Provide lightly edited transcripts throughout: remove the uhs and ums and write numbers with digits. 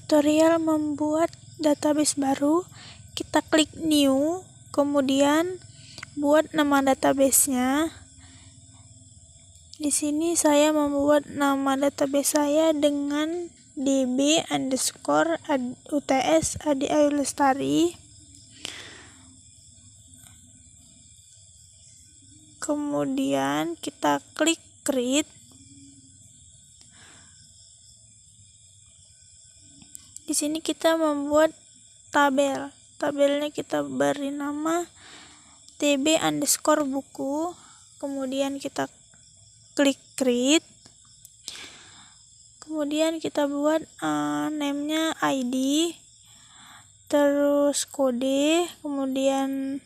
tutorial membuat database baru. Kita klik new, kemudian buat nama database-nya. Di sini saya membuat nama database saya dengan db_uts Adi Ayu Lestari. Kemudian kita klik create. Di sini kita membuat tabel. Tabelnya kita beri nama tb_buku. Kemudian kita klik create. Kemudian kita buat name-nya ID, terus kode, kemudian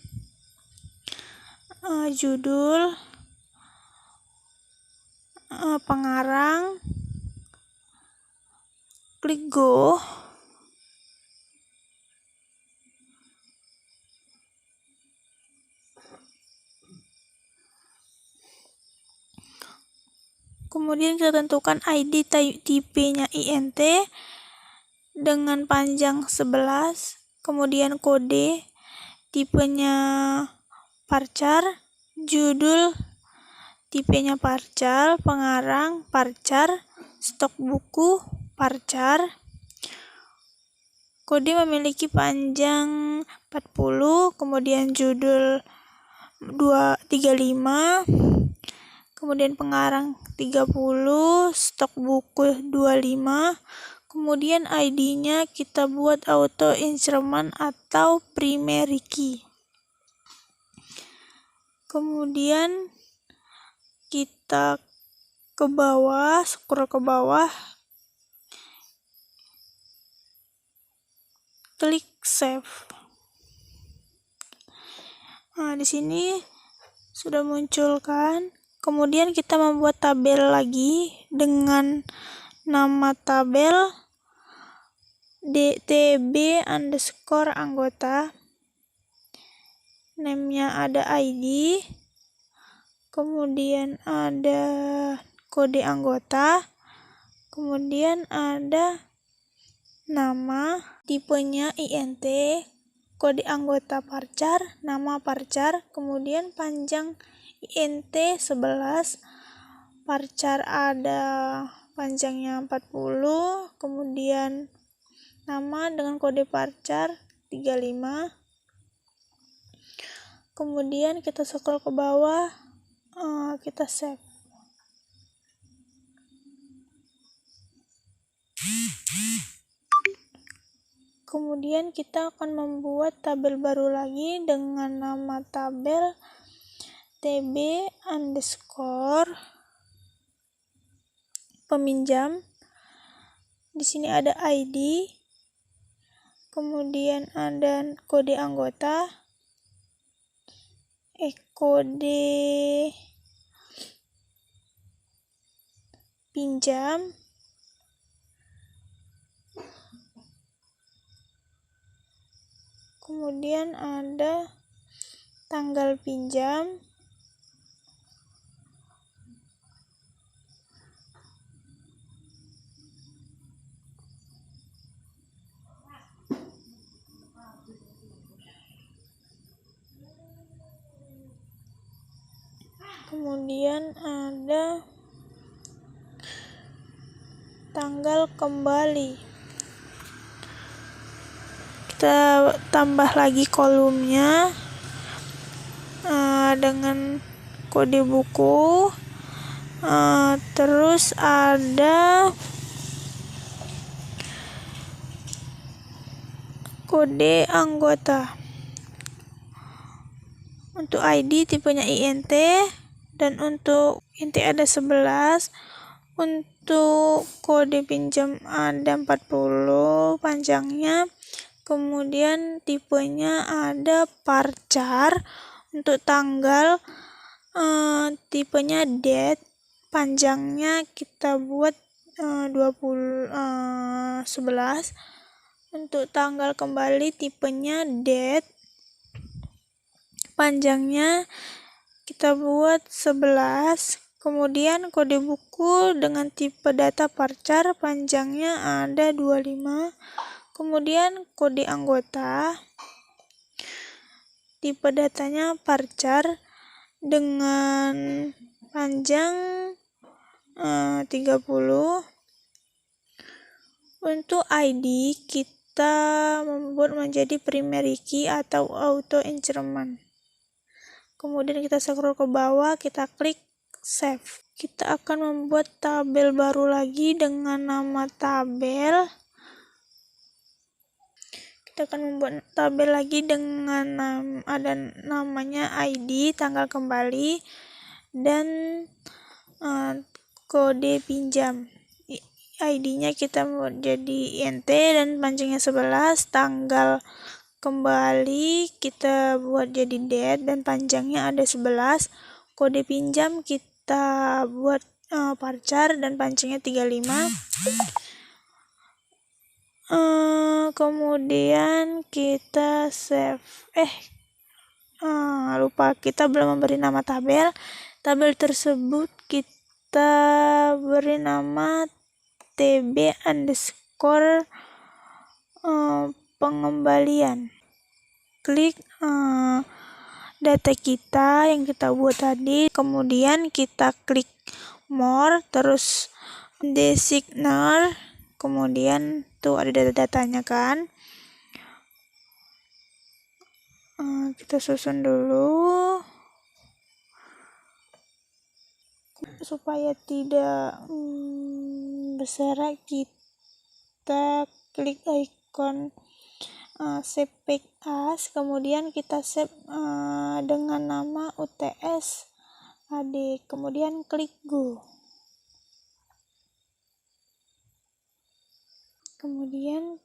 judul, pengarang, klik go. Kemudian kita tentukan ID tipenya INT dengan panjang 11, kemudian kode tipenya varchar, judul tipenya varchar, pengarang varchar, stok buku varchar. Kode memiliki panjang 40, kemudian judul 35, kemudian pengarang 30, stok buku 25, kemudian ID-nya kita buat auto instrument atau primary key. Kemudian kita ke bawah, scroll ke bawah, klik save. Nah, di sini sudah muncul kan. Kemudian kita membuat tabel lagi dengan nama tabel dtb_anggota. Name-nya ada ID, kemudian ada kode anggota, kemudian ada nama, tipenya INT, kode anggota varchar, nama varchar, kemudian panjang INT 11, varchar ada panjangnya 40, kemudian nama dengan kode varchar 35. Kemudian kita scroll ke bawah, kita save. Kemudian kita akan membuat tabel baru lagi dengan nama tabel tb_peminjam. Di sini ada ID, kemudian ada kode anggota, kode pinjam, kemudian ada tanggal pinjam, kemudian ada tanggal kembali. Kita tambah lagi kolomnya dengan kode buku, terus ada kode anggota. Untuk ID tipenya INT, dan untuk INT ada 11, untuk kode pinjam ada 40 panjangnya, kemudian tipenya ada varchar. Untuk tanggal tipenya date, panjangnya kita buat 11. Untuk tanggal kembali tipenya date, panjangnya kita buat 11, Kemudian kode buku dengan tipe data varchar, panjangnya ada 25. Kemudian kode anggota, tipe datanya varchar dengan panjang 30. Untuk ID kita membuat menjadi primary key atau auto increment. Kemudian kita scroll ke bawah, kita klik save. Kita akan membuat tabel baru lagi dengan nama tabel. Kita akan membuat tabel lagi dengan ada namanya ID, tanggal kembali, dan kode pinjam. ID-nya kita buat jadi INT dan panjangnya 11, tanggal kembali kita buat jadi date dan panjangnya ada 11, kode pinjam kita buat varchar dan panjangnya 35. Kemudian kita save. Lupa, kita belum memberi nama tabel. Tabel tersebut kita beri nama tb underscore pengembalian. Klik data kita yang kita buat tadi, kemudian kita klik more, terus designer, kemudian tuh ada data-datanya kan. Kita susun dulu supaya tidak berserak. Kita klik icon save page as, kemudian kita save dengan nama UTS AD, kemudian klik go. Kemudian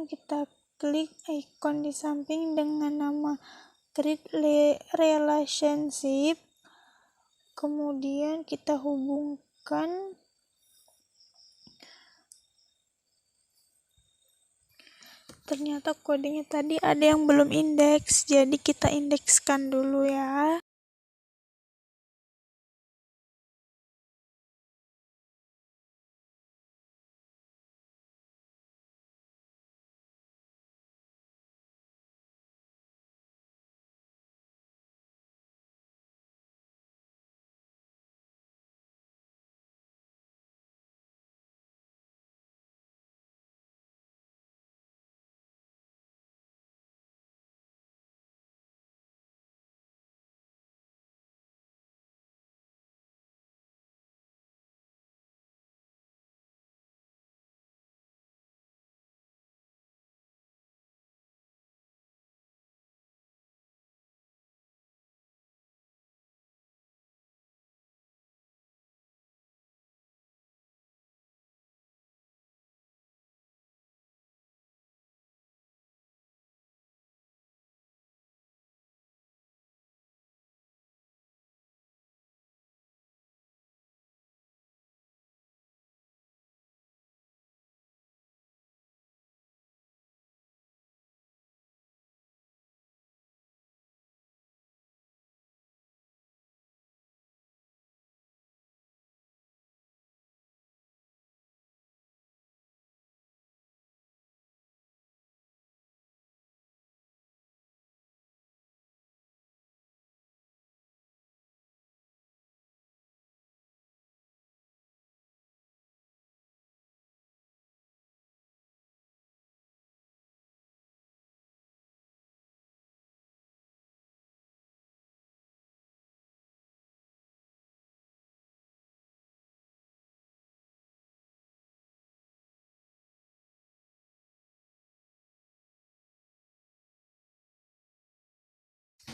kita klik icon di samping dengan nama create relationship, kemudian kita hubungkan. Ternyata kodenya tadi ada yang belum indeks, jadi kita indekskan dulu ya.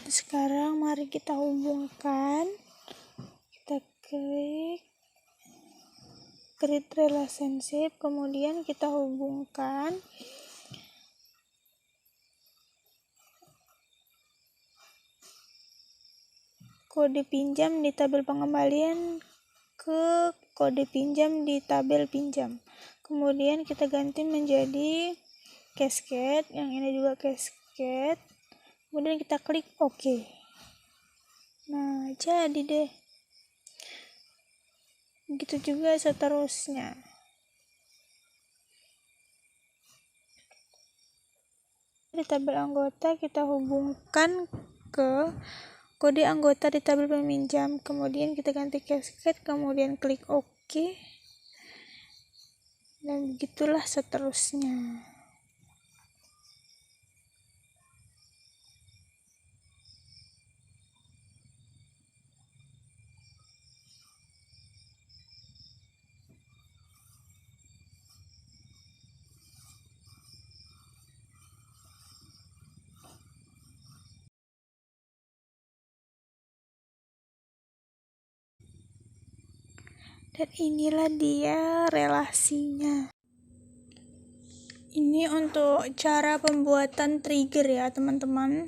Sekarang mari kita hubungkan. Kita klik create relationship, kemudian kita hubungkan. kode pinjam di tabel pengembalian ke kode pinjam di tabel pinjam. Kemudian kita ganti menjadi cascade, yang ini juga cascade. Kemudian kita klik OK. Nah, jadi deh. Begitu juga seterusnya. Di tabel anggota kita hubungkan ke kode anggota di tabel peminjam, kemudian kita ganti cascade, kemudian klik OK, dan begitulah seterusnya. Dan inilah dia relasinya. Ini untuk cara pembuatan trigger ya teman-teman.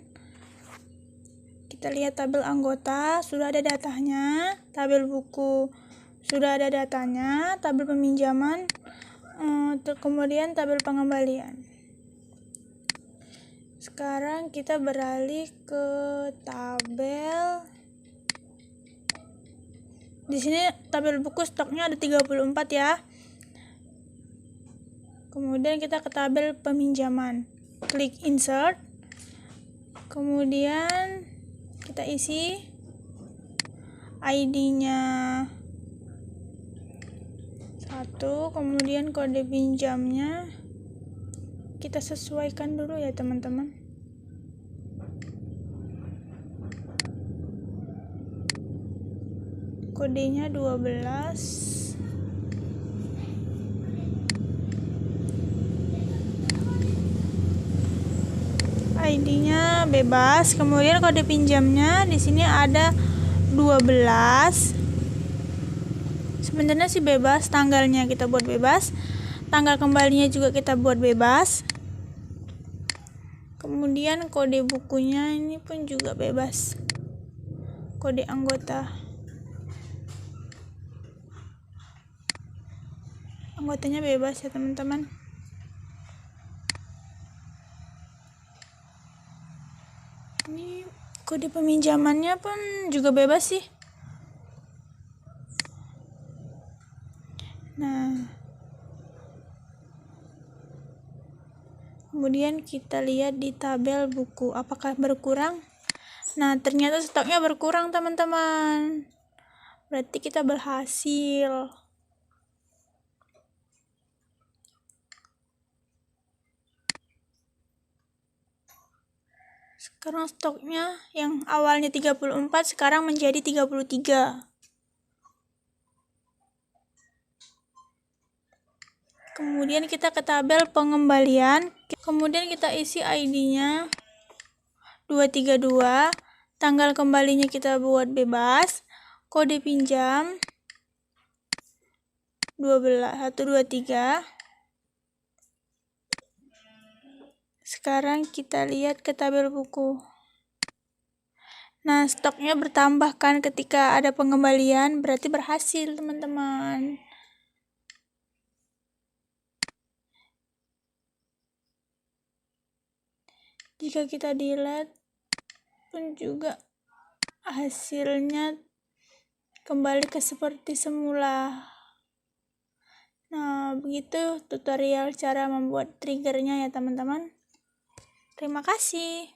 Kita lihat tabel anggota, sudah ada datanya. Tabel buku, sudah ada datanya. Tabel peminjaman, kemudian tabel pengembalian. Sekarang kita beralih ke tabel. Di sini tabel buku stoknya ada 34 ya. Kemudian kita ke tabel peminjaman. Klik insert. Kemudian kita isi ID-nya 1, kemudian kode pinjamnya kita sesuaikan dulu ya teman-teman. Kodenya 12. ID-nya bebas, kemudian kode pinjamnya di sini ada 12. Sebenarnya sih bebas, tanggalnya kita buat bebas, tanggal kembalinya juga kita buat bebas. Kemudian kode bukunya ini pun juga bebas. Kode anggota. Anggotanya bebas ya teman-teman. Ini kode peminjamannya pun juga bebas sih. Nah, kemudian kita lihat di tabel buku, apakah berkurang? Nah, ternyata stoknya berkurang teman-teman. Berarti kita berhasil. Sekarang stoknya yang awalnya 34 sekarang menjadi 33. Kemudian kita ke tabel pengembalian. Kemudian kita isi ID-nya 232. Tanggal kembalinya kita buat bebas. Kode pinjam 123. Sekarang kita lihat ke tabel buku. Nah, stoknya bertambah kan ketika ada pengembalian, berarti berhasil teman-teman. Jika kita delete pun juga hasilnya kembali ke seperti semula. Nah, begitu tutorial cara membuat triggernya ya teman-teman. Terima kasih.